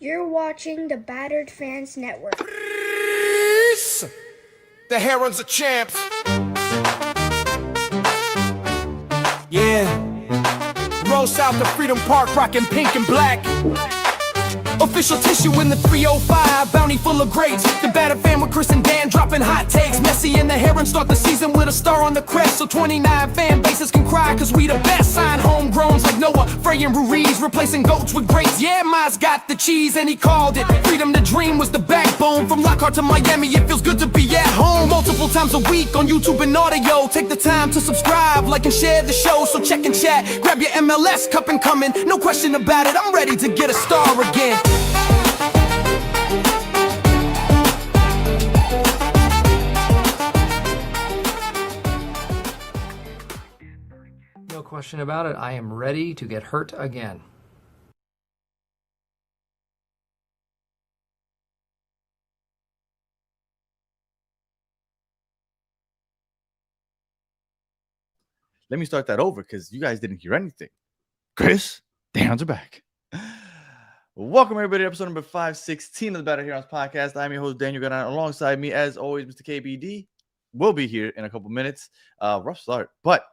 You're watching the Battered Fans Network. The Herons are champs. Yeah. Roll south to Freedom Park, rockin' pink and black. Official tissue in the 305, bounty full of greats. The Battered fan with Chris and Dan dropping hot takes. Messi and the Herons start the season with a star on the crest, so 29 fan bases can cry, cause we the best. Sign homegrowns like Noah, Frey and Ruiz, replacing goats with greats. Yeah, Miles got the cheese and he called it. Freedom to dream was the backbone. From Lockhart to Miami, it feels good to be at home. Multiple times a week on YouTube and audio. Take the time to subscribe, like and share the show. So check and chat, grab your MLS cup and come in. No question about it, I'm ready to get a star again. No question about it, I am ready to get hurt again. Let me start that over because you guys didn't hear anything. Chris, the Herons are back. Welcome, everybody, to episode number 516 of the Battered Herons podcast. I'm your host, Daniel Garan. Alongside me, as always, Mr. KBD. We'll be here in a couple minutes. Rough start, but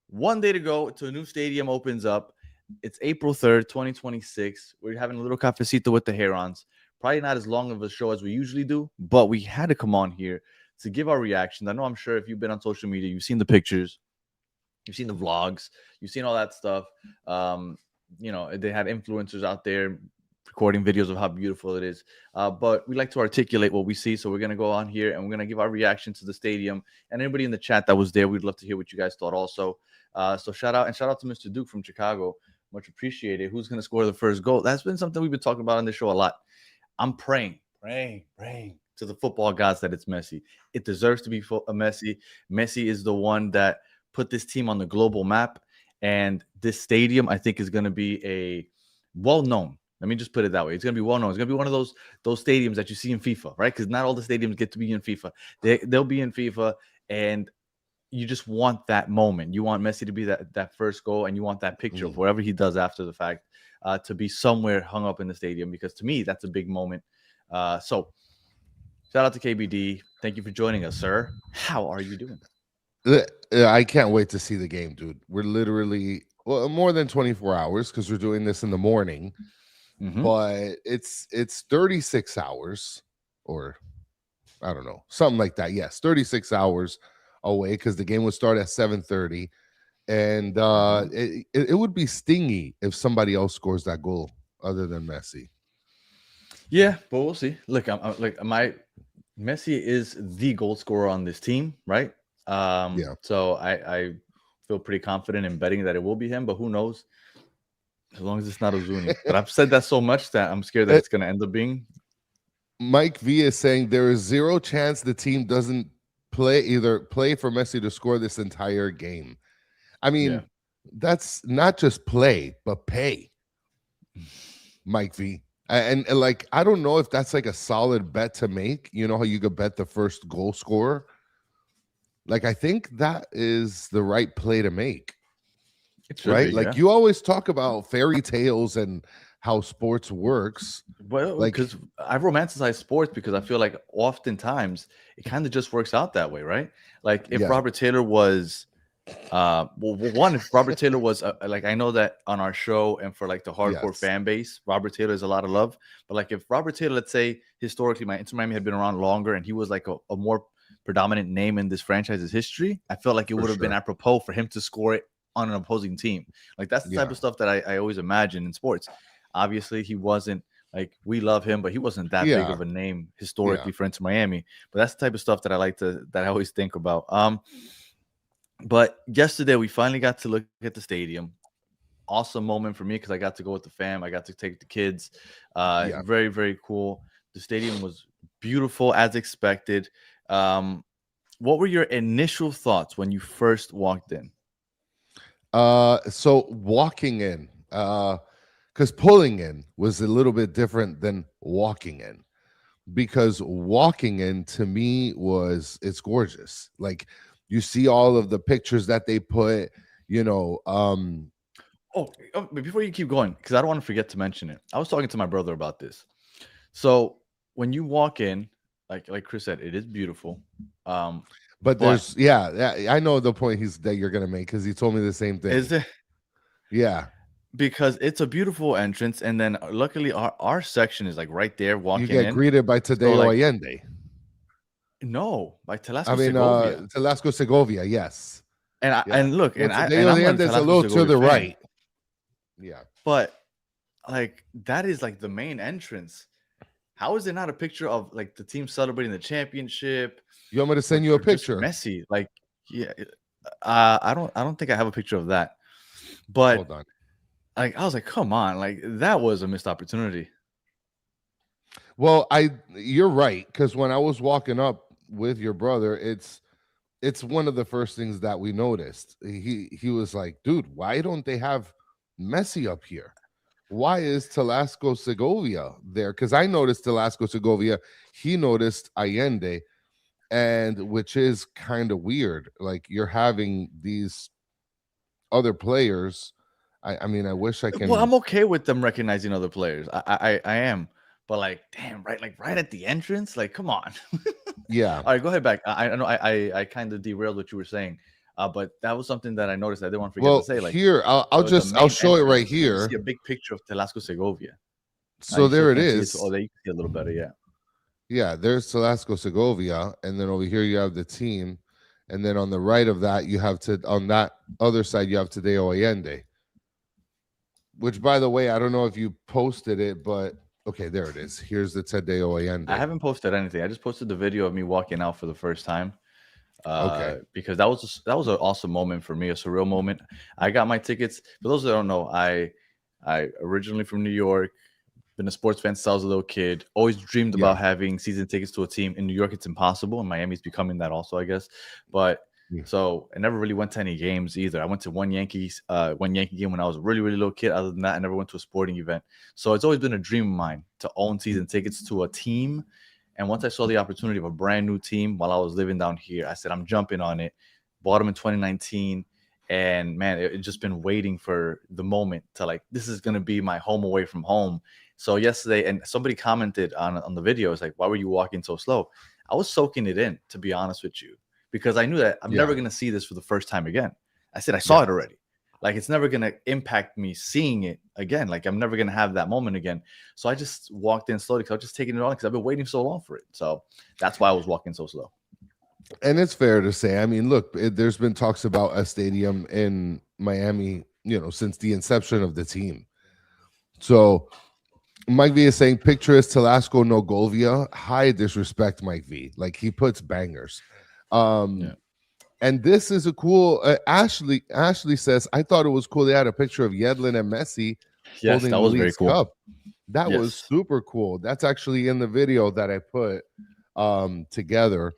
one day to go till a new stadium opens up. It's April 3rd, 2026. We're having a little cafecito with the Herons. Probably not as long of a show as we usually do, but we had to come on here to give our reactions. I'm sure if you've been on social media, you've seen the pictures, you've seen the vlogs, you've seen all that stuff. They have influencers out there recording videos of how beautiful it is. But we like to articulate what we see. So we're going to go on here and we're going to give our reaction to the stadium. And anybody in the chat that was there, we'd love to hear what you guys thought also. So shout out to Mr. Duke from Chicago. Much appreciated. Who's going to score the first goal? That's been something we've been talking about on this show a lot. I'm praying to the football gods that it's Messi. It deserves to be a Messi. Messi is the one that put this team on the global map. And this stadium, I think, is going to be a well-known. Let me just put it that way. It's going to be well-known. It's going to be one of those stadiums that you see in FIFA, right? Because not all the stadiums get to be in FIFA. They'll be in FIFA, and you just want that moment. You want Messi to be that first goal, and you want that picture of whatever he does after the fact to be somewhere hung up in the stadium, because to me, that's a big moment. So shout out to KBD. Thank you for joining us, sir. How are you doing? I can't wait to see the game, dude. We're literally more than 24 hours because we're doing this in the morning, but it's 36 hours, or I don't know, something like that. Yes, 36 hours away because the game would start at 7:30, and it would be stingy if somebody else scores that goal other than Messi. Yeah, but we'll see. Look, Messi is the goal scorer on this team, right? So I feel pretty confident in betting that it will be him, but who knows? As long as it's not Ozuni. But I've said that so much that I'm scared that it's going to end up being. Mike V is saying there is zero chance the team doesn't play for Messi to score this entire game. I mean, that's not just play, but pay. Mike V. And like, I don't know if that's like a solid bet to make. You know how you could bet the first goal scorer? Like, I think that is the right play to make. Right? Like, you always talk about fairy tales and how sports works. Well, because I romanticize sports because I feel like oftentimes it kind of just works out that way, right? Like, if Robert Taylor was, if Robert Taylor was, like, I know that on our show and for like the hardcore fan base, Robert Taylor is a lot of love. But like, if Robert Taylor, let's say, historically, my Inter Miami had been around longer and he was like a more predominant name in this franchise's history, I felt like it would have been apropos for him to score it on an opposing team. Like, that's the type of stuff that I always imagine in sports. Obviously, he wasn't, like, we love him, but he wasn't that big of a name historically for Inter Miami. But that's the type of stuff that I always think about. But yesterday we finally got to look at the stadium. Awesome moment for me because I got to go with the fam. I got to take the kids. Very, very cool. The stadium was beautiful as expected. What were your initial thoughts when you first walked in? So walking in, because pulling in was a little bit different than walking in, because walking in to me it's gorgeous. Like, you see all of the pictures that they put, Before you keep going, because I don't want to forget to mention it. I was talking to my brother about this. So when you walk in, like Chris said, it is beautiful. But there's I know the point that you're gonna make because he told me the same thing. Is it? Yeah. Because it's a beautiful entrance, and then luckily our section is like right there. Walking You get in, greeted by Tadeo Allende. No, by Telasco I mean, Segovia. Telasco Segovia, yes. And look, well, and Tadeo I'm Allende is a little to the right. Yeah, but like that is like the main entrance. How is there not a picture of like the team celebrating the championship? You want me to send you a picture? Messi, like, yeah. I don't think I have a picture of that. But hold on. Like, I was like, come on, like that was a missed opportunity. Well, you're right, because when I was walking up with your brother, it's one of the first things that we noticed. He was like, dude, why don't they have Messi up here? Why is Telasco Segovia there? Because I noticed Telasco Segovia, he noticed Allende, and which is kind of weird. Like, you're having these other players. I mean, I wish I can. Well, I'm okay with them recognizing other players. I am, but like, damn, right at the entrance, like, come on. Yeah. All right, go ahead back. I know I kind of derailed what you were saying, but that was something that I noticed. I didn't want to forget to say. Like, here, I'll show it right here. See a big picture of Telasco Segovia. So there it is. Oh, there you can see a little better. Yeah. Yeah, there's Telasco Segovia, and then over here you have the team, and then on the right of that you have on that other side you have Tadeo Allende. Which, by the way, I don't know if you posted it, but okay, there it is. Here's the Tadeo Allende. I haven't posted anything. I just posted the video of me walking out for the first time. Okay. Because that was an awesome moment for me, a surreal moment. I got my tickets. For those that don't know, I originally from New York, been a sports fan since I was a little kid. Always dreamed about having season tickets to a team. In New York, it's impossible. In Miami, it's becoming that also, I guess. But so I never really went to any games either. I went to one Yankee game when I was a really, really little kid. Other than that, I never went to a sporting event. So it's always been a dream of mine to own season tickets to a team. And once I saw the opportunity of a brand new team while I was living down here, I said, I'm jumping on it. Bought them in 2019. And man, it's just been waiting for the moment to like, this is going to be my home away from home. So yesterday, and somebody commented on the video, it's like, why were you walking so slow? I was soaking it in, to be honest with you, because I knew that I'm never going to see this for the first time again. I said, I saw it already. Like, it's never going to impact me seeing it again. Like, I'm never going to have that moment again. So I just walked in slowly because I was just taking it on because I've been waiting so long for it. So that's why I was walking so slow. And it's fair to say, I mean, look, there's been talks about a stadium in Miami, since the inception of the team. So Mike V is saying, picture is Telasco Segovia. High disrespect, Mike V. Like, he puts bangers. And this is a cool. Ashley says, I thought it was cool. They had a picture of Yedlin and Messi holding the League's cup. That was super cool. That's actually in the video that I put together.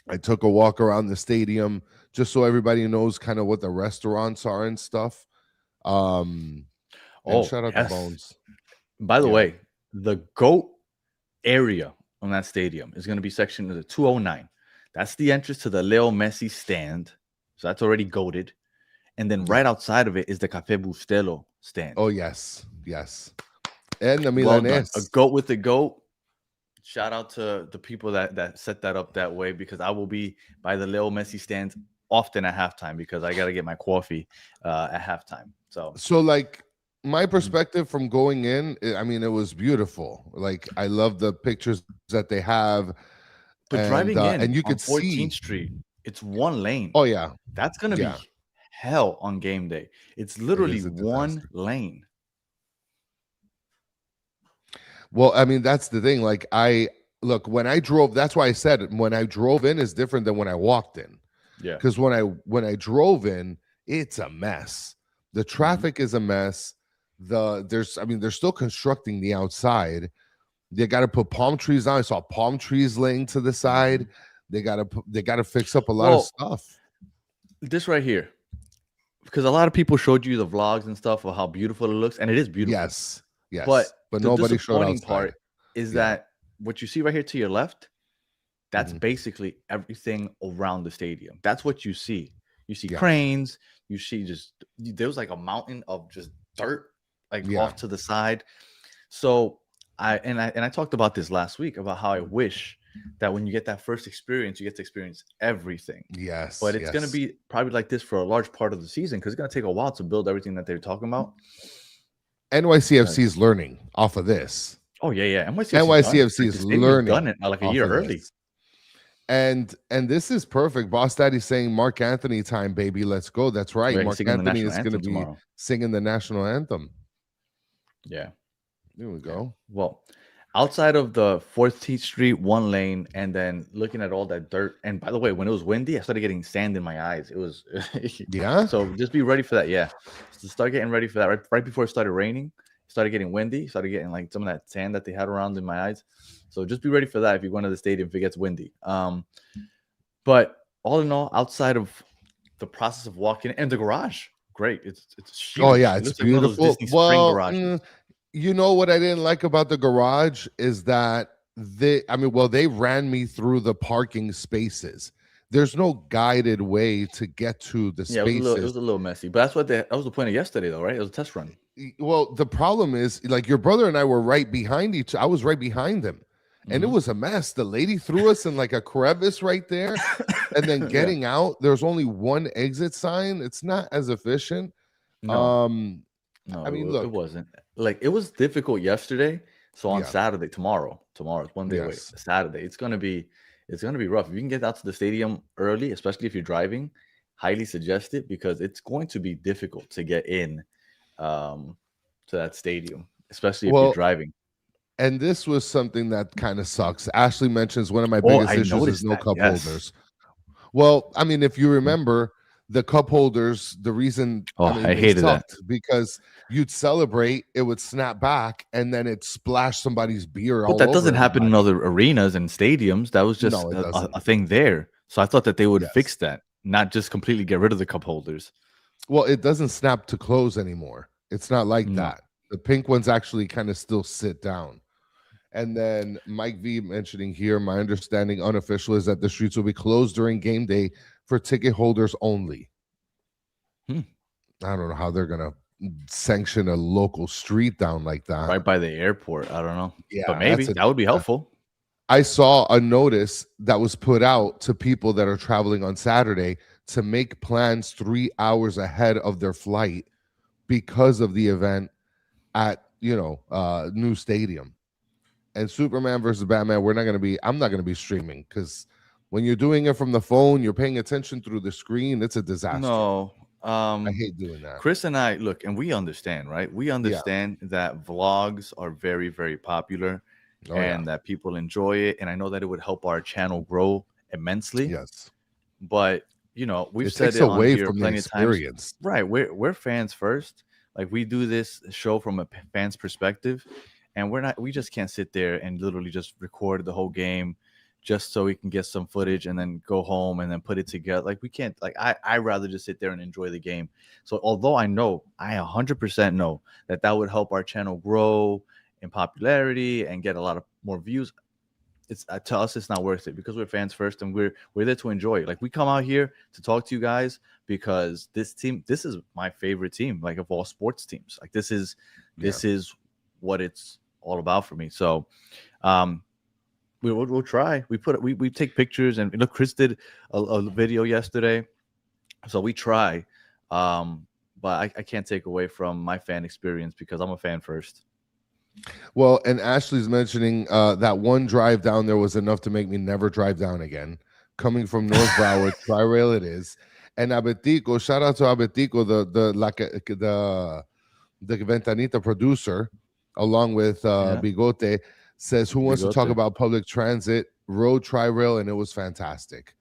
I took a walk around the stadium just so everybody knows kind of what the restaurants are and stuff. And shout out to Bones. By the way, the GOAT area on that stadium is going to be section of the 209. That's the entrance to the Leo Messi stand. So that's already goated. And then right outside of it is the Café Bustelo stand. Oh, yes. Yes. And the Milanese. A GOAT with the GOAT. Shout out to the people that set that up that way, because I will be by the Leo Messi stand often at halftime because I got to get my coffee at halftime. So like, my perspective from going in, I mean, it was beautiful. Like, I love the pictures that they have. But driving in and you on could 14th see Street, it's one lane. Oh, yeah. That's going to be hell on game day. It's literally one lane. Well, I mean, that's the thing. Like, when I drove, that's why I said when I drove in is different than when I walked in. Yeah. Because when I drove in, it's a mess. The traffic is a mess. They're still constructing the outside. They got to put palm trees on. I saw palm trees laying to the side. They got to fix up a lot of stuff. This right here, because a lot of people showed you the vlogs and stuff of how beautiful it looks, and it is beautiful. Yes. But nobody showed outside. Part is that what you see right here to your left, that's basically everything around the stadium. That's what you see. You see Yeah. cranes. You see there was like a mountain of just dirt like off to the side. So I talked about this last week about how I wish that when you get that first experience, you get to experience everything. Yes. But it's going to be probably like this for a large part of the season because it's going to take a while to build everything that they're talking about. NYCFC is learning off of this. Oh yeah. NYCFC is learning done it like a year early. And this is perfect. Boss Daddy saying Mark Anthony time, baby. Let's go. That's right. Mark Anthony is going to be tomorrow. Singing the national anthem. Yeah. There we go. Well, outside of the 4th Street, one lane, and then looking at all that dirt. And by the way, when it was windy, I started getting sand in my eyes. It was So just be ready for that. Yeah. So start getting ready for that. Right before it started raining, it started getting windy, started getting like some of that sand that they had around in my eyes. So just be ready for that if you go into the stadium if it gets windy. But all in all, outside of the process of walking and the garage, great. It's huge. Oh yeah, it's beautiful. Well, you know what I didn't like about the garage is that they ran me through the parking spaces. There's no guided way to get to the spaces. It was a little messy, but that was the point of yesterday, though, right? It was a test run. Well, the problem is, like, your brother and I were right behind each. I was right behind him, and it was a mess. The lady threw us in like a crevice right there, and then getting out, there's only one exit sign. It's not as efficient. No, I mean, look, it wasn't. Like, it was difficult yesterday. So on Saturday, tomorrow it's one day away. Saturday, it's gonna be rough. If you can get out to the stadium early, especially if you're driving, highly suggest it because it's going to be difficult to get in to that stadium, especially if you're driving. And this was something that kind of sucks. Ashley mentions one of my biggest issues is no cup holders. Well, I mean, if you remember the cup holders, the reason I hated that because you'd celebrate, it would snap back, and then it splashed somebody's beer. But that doesn't happen in other arenas and stadiums. That was just a thing there. So I thought that they would fix that, not just completely get rid of the cup holders. Well, it doesn't snap to close anymore. It's not like that. The pink ones actually kind of still sit down. And then Mike V mentioning here, my understanding unofficial is that the streets will be closed during game day for ticket holders only. I don't know how they're going to sanction a local street down like that. Right by the airport. I don't know. Yeah, but maybe that would be helpful. I saw a notice that was put out to people that are traveling on Saturday to make plans 3 hours ahead of their flight because of the event at, new stadium. And Superman versus Batman, I'm not going to be streaming because when you're doing it from the phone, you're paying attention through the screen. It's a disaster. No. I hate doing that. Chris and I, look, and we understand, right? We understand that vlogs are very, very popular that people enjoy it. And I know that it would help our channel grow immensely. Yes. But, we've said it away on here from plenty the experience. Of times. Right. We're fans first. Like, we do this show from a fan's perspective. And we just can't sit there and literally just record the whole game just so we can get some footage and then go home and then put it together. Like, we can't, I rather just sit there and enjoy the game. So although I 100% know that would help our channel grow in popularity and get a lot of more views, to us, it's not worth it because we're fans first and we're there to enjoy it. Like, we come out here to talk to you guys because this is my favorite team, like, of all sports teams. Like, this is what it's all about for me. So we'll try. We take pictures, and look, Chris did a video yesterday, so we try. But I can't take away from my fan experience because I'm a fan first. Well, and Ashley's mentioning that one drive down there was enough to make me never drive down again. Coming from North Broward, Tri-Rail it is. And Abetico, shout out to Abetico, the Ventanita producer, along with Bigote, says, who wants to talk about public transit, road Tri-Rail, and it was fantastic.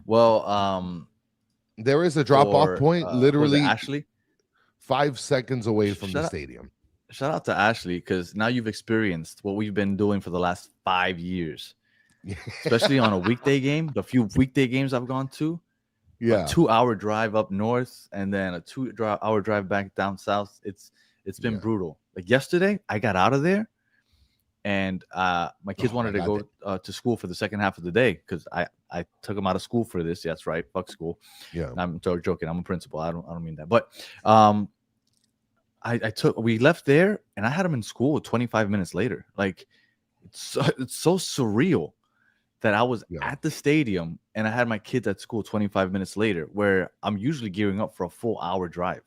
Well, there is a drop-off point literally Ashley 5 seconds away from the stadium. Shout out to Ashley, because now you've experienced what we've been doing for the last 5 years, especially on a weekday game. The few weekday games I've gone to, a 2-hour drive up north and then a 2-hour drive back down south. It's been brutal. Like yesterday, I got out of there and my kids wanted to go to school for the second half of the day because I took them out of school for this. That's right, fuck school. Yeah, I'm joking. I'm a principal. I don't mean that, but we left there and I had them in school 25 minutes later. Like it's so surreal that I was at the stadium and I had my kids at school 25 minutes later, where I'm usually gearing up for a full hour drive.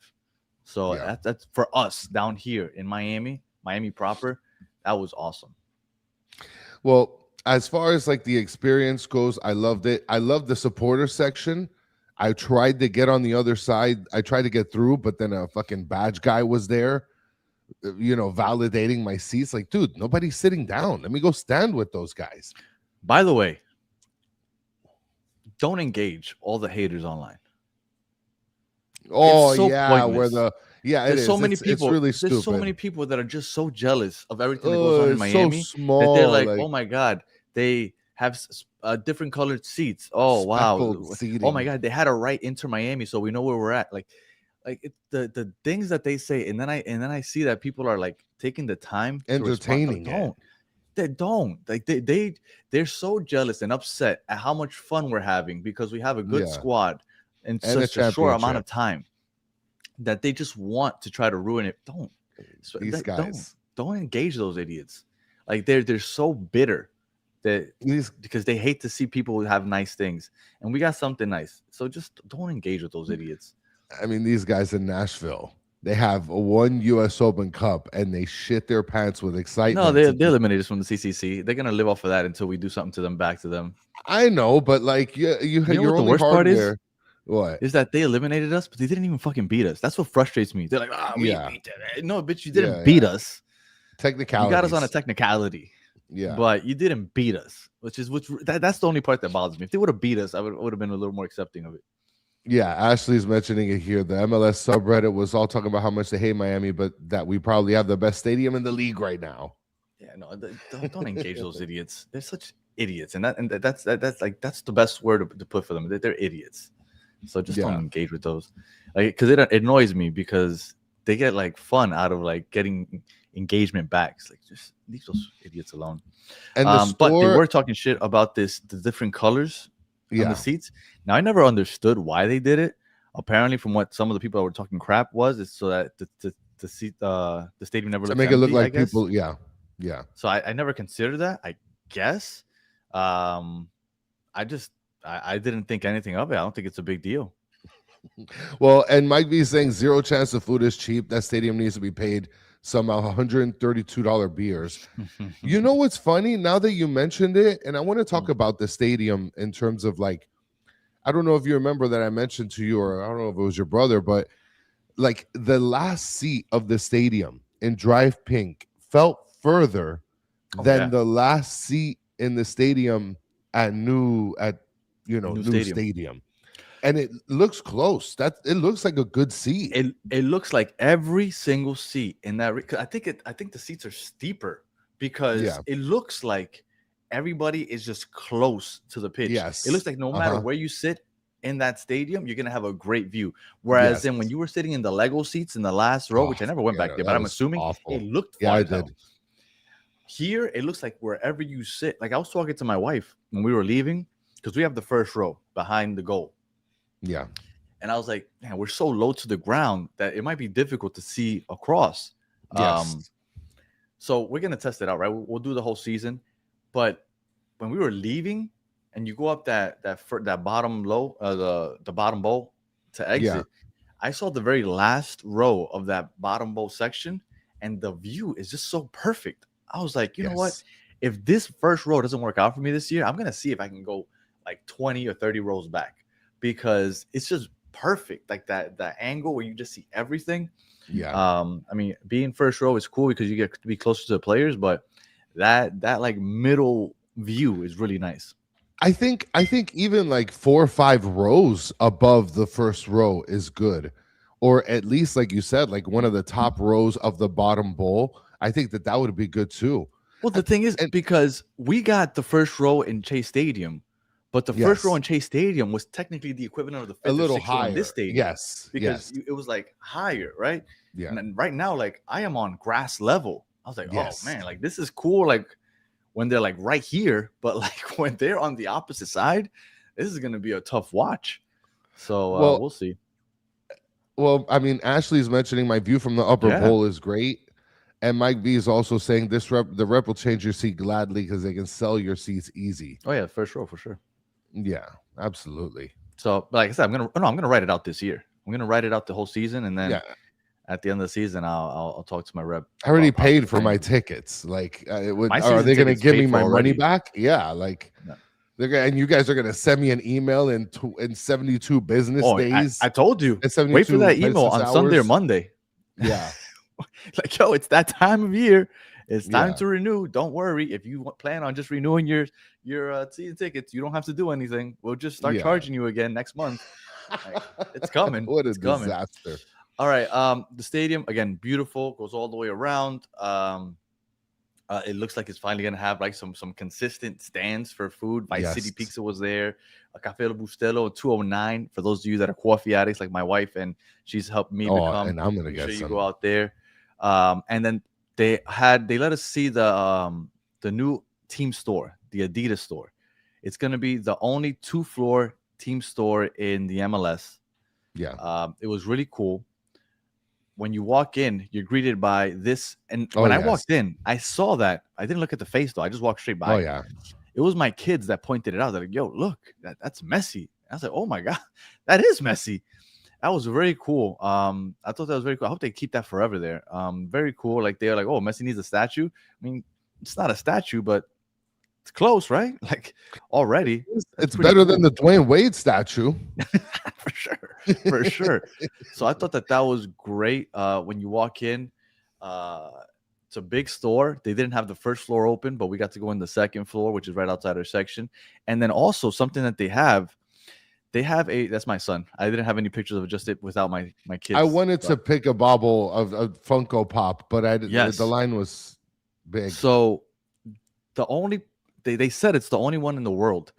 So that's for us down here in Miami proper. That was awesome. Well, as far as like the experience goes, I loved it. I loved the supporter section. I tried to get on the other side. I tried to get through, but then a fucking badge guy was there, validating my seats. Like, dude, nobody's sitting down. Let me go stand with those guys. By the way, don't engage all the haters online. Oh, so yeah, pointless. There's so many people. It's really stupid. There's so many people that are just so jealous of everything that goes on in Miami so small, that they're like, oh my god, they have different colored seats. Oh wow, seating. Oh my god, they had a right into Miami, so we know where we're at. Like the things that they say, and then I see that people are like taking the time entertaining to respond. They don't like they're so jealous and upset at how much fun we're having because we have a good squad in such a short amount of time that they just want to try to ruin it. These guys don't engage those idiots. Like they're so bitter because they hate to see people have nice things, and we got something nice. So just don't engage with those idiots. I mean, these guys in Nashville, they have one U.S. Open Cup, and they shit their pants with excitement. No, they eliminated us from the CCC. They're gonna live off of that until we do something to them, back to them. I know, but like you're what the worst part is? What is that they eliminated us, but they didn't even fucking beat us. That's what frustrates me. They're like, we beat them. No, bitch, you didn't beat us. Technicality. You got us on a technicality. Yeah, but you didn't beat us, that's the only part that bothers me. If they would have beat us, I would have been a little more accepting of it. Yeah, Ashley's mentioning it here. The MLS subreddit was all talking about how much they hate Miami, but that we probably have the best stadium in the league right now. Yeah, no, don't engage those idiots. They're such idiots, and that's the best word to put for them. They're idiots. So just don't engage with those, like, because it annoys me because they get like fun out of like getting engagement back. It's like, just leave those idiots alone. And but they were talking shit about the different colors on the seats. Now I never understood why they did it. Apparently, from what some of the people that were talking crap is so that the stadium never to looks make empty, it look like people. Yeah. So I never considered that. I guess. I didn't think anything of it. I don't think it's a big deal. Well, and Mike B is saying 0 chance the food is cheap. That stadium needs to be paid somehow. $132 beers. You know what's funny? Now that you mentioned it, and I want to talk about the stadium in terms of like, I don't know if you remember that I mentioned to you, or I don't know if it was your brother, but like the last seat of the stadium in Drive Pink felt further than the last seat in the stadium at New Stadium. And it looks close. It looks like a good seat. It looks like every single seat in that. I think the seats are steeper because it looks like everybody is just close to the pitch. Yes, it looks like no matter where you sit in that stadium, you're gonna have a great view. Whereas then when you were sitting in the Lego seats in the last row, which I never went back there, but I'm assuming it looked fun. I did. Here it looks like wherever you sit. Like I was talking to my wife when we were leaving because we have the first row behind the goal. Yeah. And I was like, man, we're so low to the ground that it might be difficult to see across. Yes. So we're going to test it out, right? We'll do the whole season. But when we were leaving and you go up that bottom low, the bottom bowl to exit, I saw the very last row of that bottom bowl section and the view is just so perfect. I was like, you know what? If this first row doesn't work out for me this year, I'm going to see if I can go like 20 or 30 rows back because it's just perfect. Like that angle where you just see everything. Yeah. I mean, being first row is cool because you get to be closer to the players, but that like middle view is really nice. I think even like 4 or 5 rows above the first row is good, or at least like you said, like one of the top rows of the bottom bowl. I think that would be good too. Well, the thing is, because we got the first row in Chase Stadium, but the first row in Chase Stadium was technically the equivalent of the fifth a little or sixth higher row in this stadium. Yes, because it was like higher, right? Yeah. And right now, like I am on grass level. I was like, Yes. oh man, like this is cool. Like when they're like right here, but like when they're on the opposite side, this is gonna be a tough watch. So Well, we'll see. Well, I mean, Ashley's mentioning my view from the upper Yeah. bowl is great. And Mike V is also saying the rep will change your seat gladly because they can sell your seats easy. Oh yeah, first row for sure. Yeah, absolutely. So, like I said, I'm gonna write it out this year. I'm gonna write it out the whole season, and then at the end of the season, I'll talk to my rep. I already paid for my tickets. Like, are they going to give me my money back? Yeah, like. No. And you guys are going to send me an email in 72 business days. I told you. Wait for that email on Sunday or Monday. Yeah. Like, yo, it's that time of year. It's time to renew. Don't worry. If you plan on just renewing your season tickets, you don't have to do anything. We'll just start charging you again next month. Like, it's coming. What a disaster. All right. The stadium, again, beautiful. Goes all the way around. It looks like it's finally gonna have like some consistent stands for food. Vice City Pizza was there, a Café Bustelo 209 for those of you that are coffee addicts like my wife, and she's helped me become. And I'm gonna get some. You go out there, and then they let us see the new team store, the Adidas store. It's gonna be the only 2-floor team store in the MLS. Yeah, it was really cool. When you walk in, you're greeted by this. And when I walked in, I saw that. I didn't look at the face, though. I just walked straight by. Oh, yeah. It was my kids that pointed it out. They're like, yo, look, that's Messi. I was like, oh, my God, that is Messi. That was very cool. I thought that was very cool. I hope they keep that forever there. Very cool. Like, they're like, oh, Messi needs a statue. I mean, it's not a statue, but it's close, right? Like, already. It's better than the Dwayne Wade statue. For sure. So I thought that was great. When you walk in, it's a big store. They didn't have the first floor open, but we got to go in the second floor, which is right outside our section. And then also something that they have that's my son. I didn't have any pictures of just it without my kids. I wanted to pick a bobble of Funko Pop, but the line was big. So they said it's the only one in the world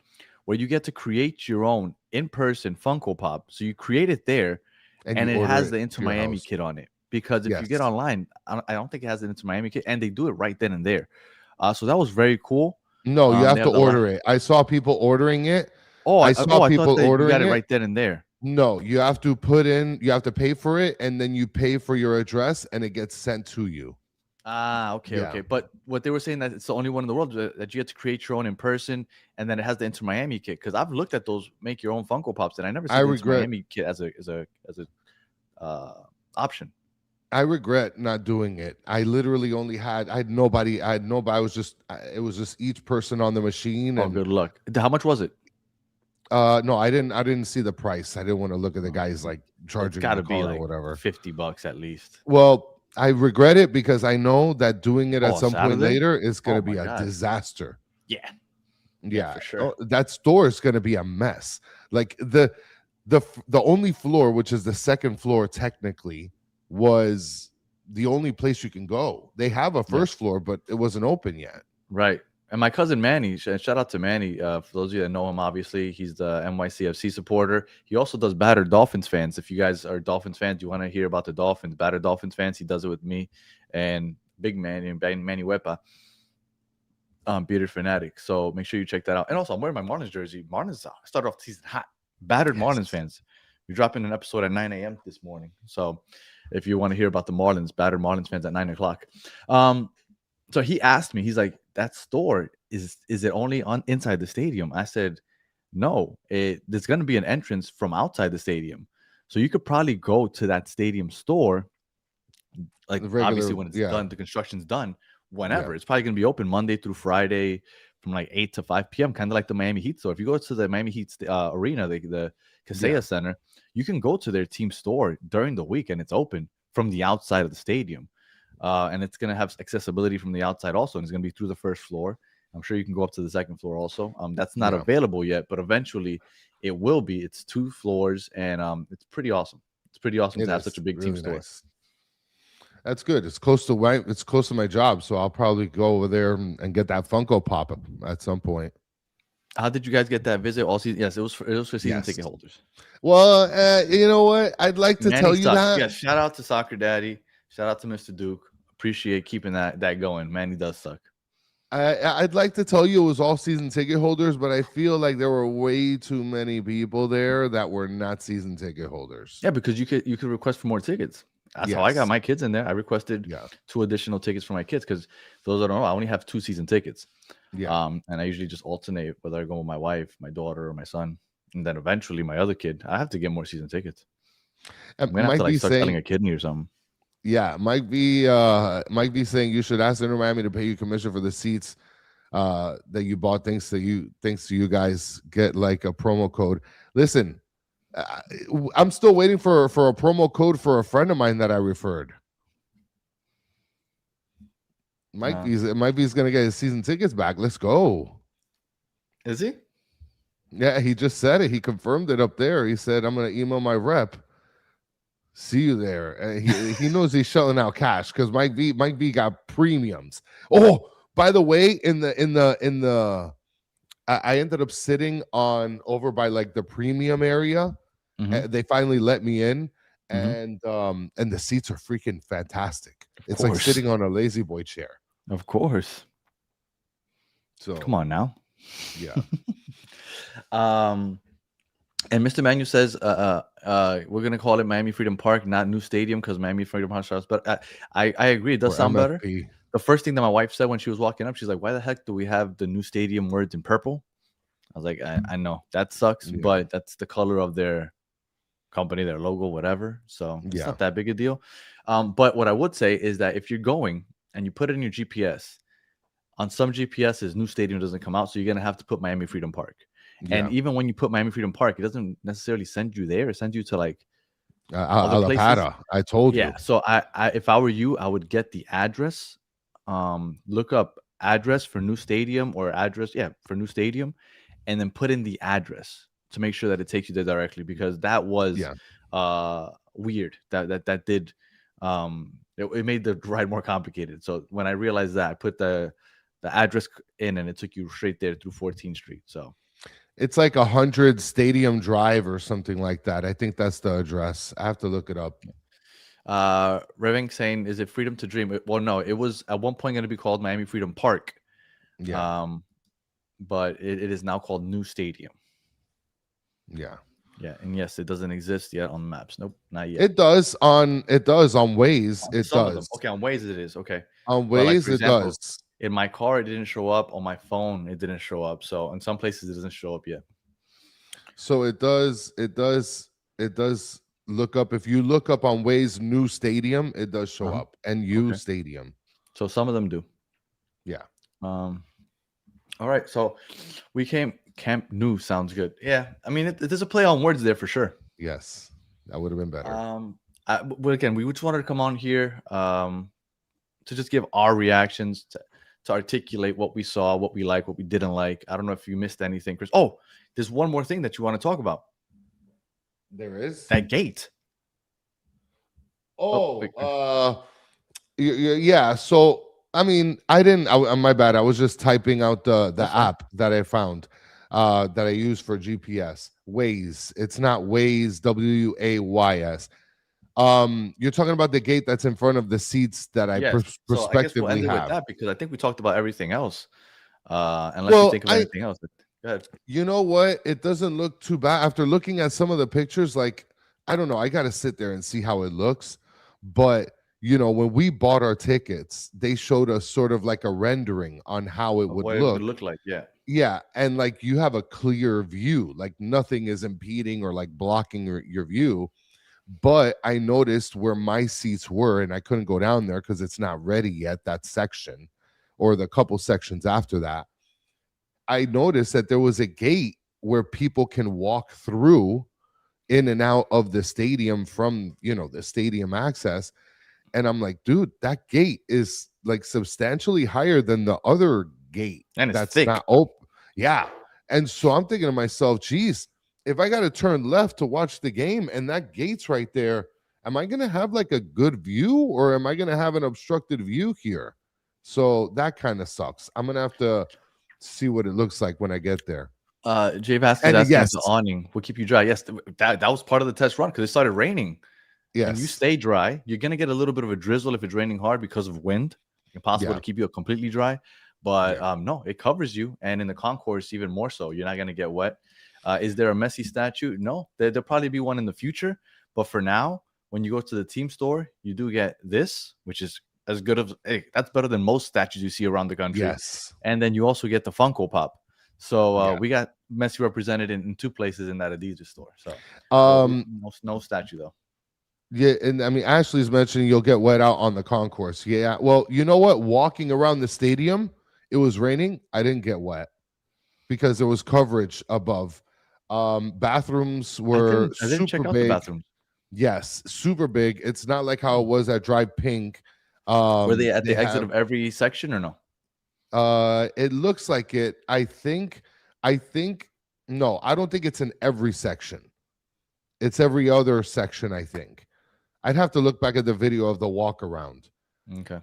where you get to create your own in-person Funko Pop. So you create it there, and it has the Inter Miami kit on it. Because if you get online, I don't think it has the Inter Miami kit, and they do it right then and there. So that was very cool. No, you have to order it. I saw people ordering it. I saw people ordering it. You got it right then and there. No, you have to pay for it, and then you pay for your address, and it gets sent to you. Okay. But what they were saying that it's the only one in the world that you get to create your own in person, and then it has the Inter Miami kit. Because I've looked at those make your own Funko Pops, and I never seen the Inter Miami kit as a option. I regret not doing it. I literally I had nobody. It was just each person on the machine. And good luck. How much was it? No, I didn't see the price. I didn't want to look at the guys like charging. It's got to be like or whatever, $50 at least. Well, I regret it because I know that doing it at some point later is going to be a disaster. Yeah, for sure. That store is going to be a mess. Like the only floor, which is the second floor, technically, was the only place you can go. They have a first floor, but it wasn't open yet. Right. And my cousin Manny, shout out to Manny. For those of you that know him, obviously, he's the NYCFC supporter. He also does Battered Dolphins fans. If you guys are Dolphins fans, you want to hear about the Dolphins, Battered Dolphins fans, he does it with me and Big Manny and Manny Wepa, Bearded Fanatic. So make sure you check that out. And also, I'm wearing my Marlins jersey. Marlins started off the season hot. Battered Marlins fans. We're dropping an episode at 9 a.m. this morning. So if you want to hear about the Marlins, Battered Marlins fans at 9 o'clock. So he asked me, he's like, that store, is it only inside the stadium? I said, no, there's going to be an entrance from outside the stadium. So you could probably go to that stadium store, like obviously when it's done, the construction's done, whenever. It's probably going to be open Monday through Friday from like 8 to 5 p.m., kind of like the Miami Heat store. If you go to the Miami Heat arena, the Kaseya Center, you can go to their team store during the week, and it's open from the outside of the stadium. And it's going to have accessibility from the outside also, and it's going to be through the first floor. I'm sure you can go up to the second floor also. That's not available yet, but eventually it will be. It's 2 floors, and it's pretty awesome. It's pretty awesome to have such a big team store. Nice. That's good. It's close to my job, so I'll probably go over there and get that Funko Pop at some point. How did you guys get that visit all season? Yes, it was for season ticket holders. Well, you know what? I'd like to tell you that. Yes, shout out to Soccer Daddy. Shout out to Mr. Duke. appreciate keeping that going. Man, he does suck. I'd like to tell you it was all season ticket holders, but I feel like there were way too many people there that were not season ticket holders. Yeah, because you could request for more tickets. That's how I got my kids in there. I requested 2 additional tickets for my kids because those that don't know, I only have 2 season tickets. Yeah. And I usually just alternate whether I go with my wife, my daughter, or my son, and then eventually my other kid. I have to get more season tickets. I'm gonna have to start selling a kidney or something. Yeah, Mike B saying you should ask Inter Miami to pay you commission for the seats that you bought. Thanks to you guys get like a promo code. Listen, I'm still waiting for a promo code for a friend of mine that I referred. Mike B's gonna get his season tickets back. Let's go. Is he? Yeah, he just said it. He confirmed it up there. He said, "I'm gonna email my rep. See you there." He knows he's shelling out cash because Mike B got premiums. Oh, by the way, in the I ended up sitting on over by like the premium area. They finally let me in, and the seats are freaking fantastic. It's like sitting on a lazy boy chair. Of course. So come on now. Yeah. And Mr. Manu says, we're gonna call it Miami Freedom Park, not new stadium, because Miami Freedom Park starts. But I agree, it does sound better. The first thing that my wife said when she was walking up, she's like, "Why the heck do we have the new stadium words in purple?" I was like, I know that sucks, but that's the color of their company, their logo, whatever. So it's not that big a deal. But what I would say is that if you're going and you put it in your GPS, on some GPSs, new stadium doesn't come out, so you're gonna have to put Miami Freedom Park. And even when you put Miami Freedom Park, it doesn't necessarily send you there. It sends you to like other places. I told you. Yeah. So I if I were you, I would get the address. Look up address for new stadium or address, for new stadium, and then put in the address to make sure that it takes you there directly, because that was weird. That did it made the ride more complicated. So when I realized that, I put the address in and it took you straight there through 14th Street. So it's like 100 Stadium Drive or something like that. I think that's the address. I have to look it up. Reving saying, is it Freedom to Dream? Well, no, it was at one point going to be called Miami Freedom Park. Yeah. But it is now called New Stadium. Yeah. Yeah, and yes, it doesn't exist yet on the maps. Nope, not yet. It does on Waze. It does. Okay, on Waze it is. Okay. On Waze it does. In my car, it didn't show up. On my phone, it didn't show up. So in some places, it doesn't show up yet. So it does look up. If you look up on Waze New Stadium, it does show up. And Stadium. So some of them do. Yeah. All right. So we came. Camp Nou sounds good. Yeah. I mean, there's a play on words there for sure. Yes. That would have been better. But again, we just wanted to come on here to just give our reactions, to articulate what we saw, what we like, what we didn't like. I don't know if you missed anything, Chris. Oh, there's one more thing that you want to talk about. There is that gate. Yeah. So I mean, my bad. I was just typing out the app that I found that I use for GPS. Waze. It's not Waze. Ways. You're talking about the gate that's in front of the seats that I prospectively I guess we'll have. with that, because I think we talked about everything else. Unless you think of anything else. Go ahead. You know what? It doesn't look too bad. After looking at some of the pictures, like, I don't know. I got to sit there and see how it looks. But, when we bought our tickets, they showed us sort of like a rendering on how it would look. It would look like, yeah. Yeah. And like you have a clear view, like nothing is impeding or like blocking your view. But I noticed where my seats were, and I couldn't go down there because it's not ready yet, that section, or the couple sections after that. I noticed that there was a gate where people can walk through in and out of the stadium from, the stadium access. And I'm like, dude, that gate is like substantially higher than the other gate. And it's that's thick. Not open. Yeah. And so I'm thinking to myself, geez, if I got to turn left to watch the game and that gate's right there, am I going to have like a good view, or am I going to have an obstructed view here? So that kind of sucks. I'm going to have to see what it looks like when I get there. Jay Vasquez asking if the awning will keep you dry. Yes, that was part of the test run because it started raining and you Yes. stay dry, you're gonna get a little bit of a drizzle if it's raining hard because of wind. Impossible Yeah. to keep you completely dry, but Yeah. no, it covers you, and in the concourse even more so. You're not gonna get wet. Is there a Messi statue? No, there'll probably be one in the future, but for now, when you go to the team store, you do get this, which is as good as that's better than most statues you see around the country. Yes. And then you also get the Funko Pop. So Yeah. we got Messi represented in 2 places in that Adidas store. So no statue though. Yeah, and I mean Ashley's mentioning you'll get wet out on the concourse. Yeah. Well, you know what? Walking around the stadium, it was raining. I didn't get wet because there was coverage above. Bathrooms were I didn't check super out the big. bathroom. Yes, super big. It's not like how it was at Drive Pink. Were they at the exit have, of every section or no? It looks like it. I think no, I don't think it's in every section. It's every other section, I think. I'd have to look back at the video of the walk around. Okay.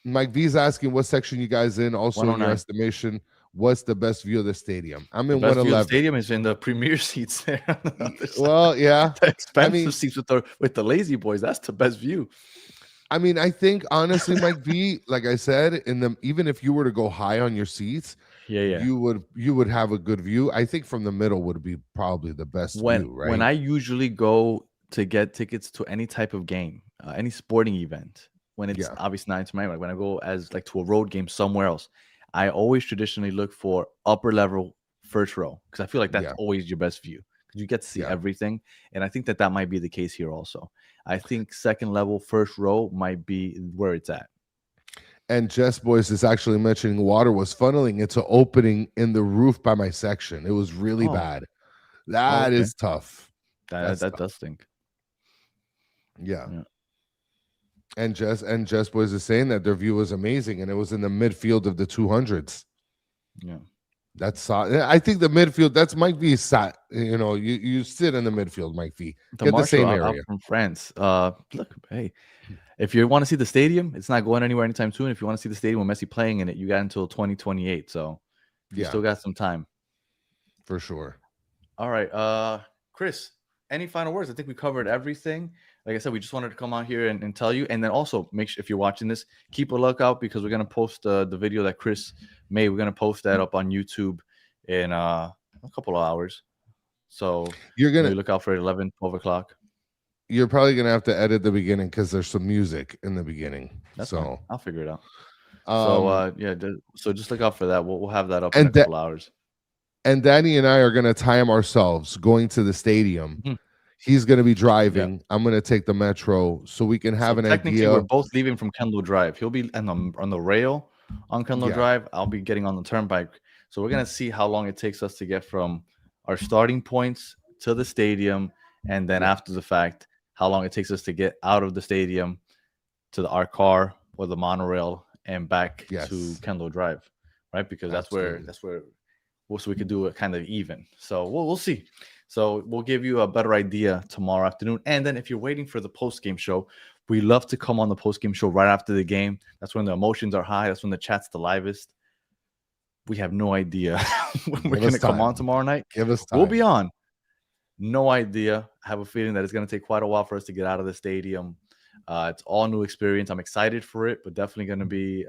Mike V's asking what section you guys in. Also, in your estimation, what's the best view of the stadium? I'm in 111. The stadium is in the premier seats there. Well, yeah, the expensive seats with the lazy boys. That's the best view. I mean, I think honestly, Mike V, like I said, even if you were to go high on your seats, you would have a good view. I think from the middle would be probably the best view, right? When I usually go to get tickets to any type of game, any sporting event, when it's obviously not into Miami, when I go as like to a road game somewhere else, I always traditionally look for upper level first row because I feel like that's always your best view because you get to see everything, and I think that might be the case here also. I think second level first row might be where it's at. And Jess Boyce is actually mentioning water was funneling into opening in the roof by my section. It was really bad. That is tough. That does stink. Yeah. And Jess Boyce is saying that their view was amazing, and it was in the midfield of the 200s. Yeah. That's I think the midfield. That's Mike V. Sat. You know, you sit in the midfield, Mike V. Get the same area from France. Look, hey, if you want to see the stadium, it's not going anywhere anytime soon. If you want to see the stadium with Messi playing in it, you got until 2028. So you still got some time for sure. All right, Chris. Any final words? I think we covered everything. Like I said, we just wanted to come out here and tell you, and then also make sure if you're watching this, keep a lookout because we're gonna post the video that Chris made. We're gonna post that up on YouTube in a couple of hours. So you're gonna look out for it 11, 12 o'clock. You're probably gonna have to edit the beginning because there's some music in the beginning. That's fine. I'll figure it out. So just look out for that. We'll have that up in a couple hours. And Danny and I are gonna time ourselves going to the stadium. Mm-hmm. He's going to be driving. Yeah. I'm going to take the metro so we can have an idea. We're both leaving from Kendall Drive. He'll be on the rail on Kendall Drive. I'll be getting on the turnpike. So we're going to see how long it takes us to get from our starting points to the stadium. And then after the fact, how long it takes us to get out of the stadium to our car or the monorail and back to Kendall Drive. Right. Because that's where so we could do it kind of even. So we'll see. So we'll give you a better idea tomorrow afternoon. And then if you're waiting for the post-game show, we love to come on the post-game show right after the game. That's when the emotions are high. That's when the chat's the livest. We have no idea when we're going to come on tomorrow night. Give us time. We'll be on. No idea. I have a feeling that it's going to take quite a while for us to get out of the stadium. It's all new experience. I'm excited for it, but definitely going to be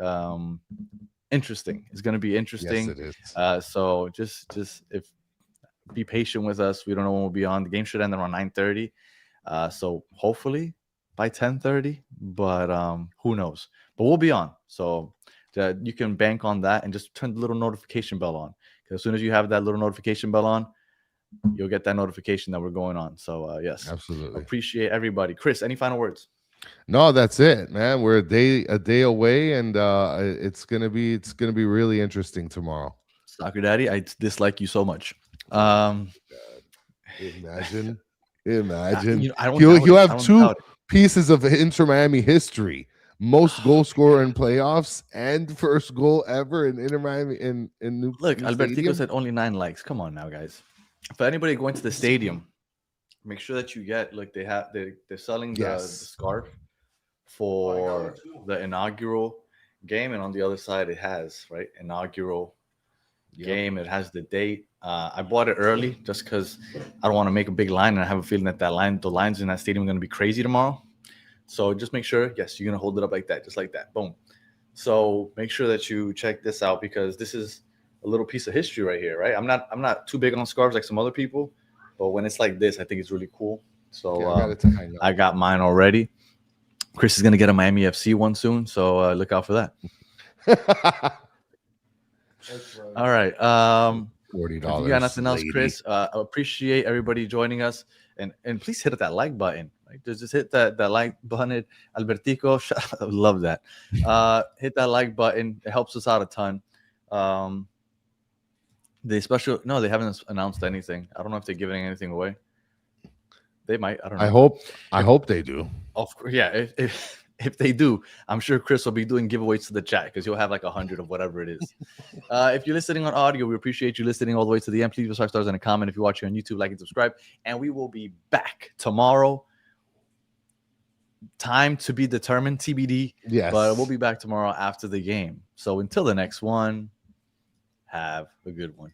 interesting. It's going to be interesting. Yes, it is. So just be patient with us. We don't know when we'll be on. The game should end around 9:30. So hopefully by 10:30, but who knows? But we'll be on. So you can bank on that and just turn the little notification bell on. Because as soon as you have that little notification bell on, you'll get that notification that we're going on. So yes, absolutely. Appreciate everybody. Chris, any final words? No, that's it, man. We're a day away, and it's gonna be really interesting tomorrow. Soccer Daddy, I dislike you so much. Imagine. You have two pieces of Inter Miami history: most goal scorer in playoffs and first goal ever in Inter Miami in New. Look, New Albertico Stadium. said only 9 likes. Come on now, guys. For anybody going to the stadium, make sure that you get they're selling the scarf for the inaugural game, and on the other side it has inaugural. game. It has the date. I bought it early just because I don't want to make a big line, and I have a feeling that the lines in that stadium are going to be crazy tomorrow. So just make sure, yes, you're going to hold it up like that, just like that. Boom. So make sure that you check this out because this is a little piece of history right here, right? I'm not too big on scarves like some other people, but when it's like this, I think it's really cool. So I got mine already. Chris is going to get a Miami FC one soon, so look out for that. All right. $40. If you got nothing else, Chris, I appreciate everybody joining us, and please hit that like button. Like, just hit that like button. Albertico, I love that. Hit that like button. It helps us out a ton. They haven't announced anything. I don't know if they're giving anything away. They might. I don't know. I hope they do. Of course, yeah. If they do, I'm sure Chris will be doing giveaways to the chat because he'll have like 100 of whatever it is. If you're listening on audio, we appreciate you listening all the way to the end. Please leave 5 stars and a comment. If you're watching on YouTube, like and subscribe. And we will be back tomorrow. Time to be determined, TBD. Yes. But we'll be back tomorrow after the game. So until the next one, have a good one.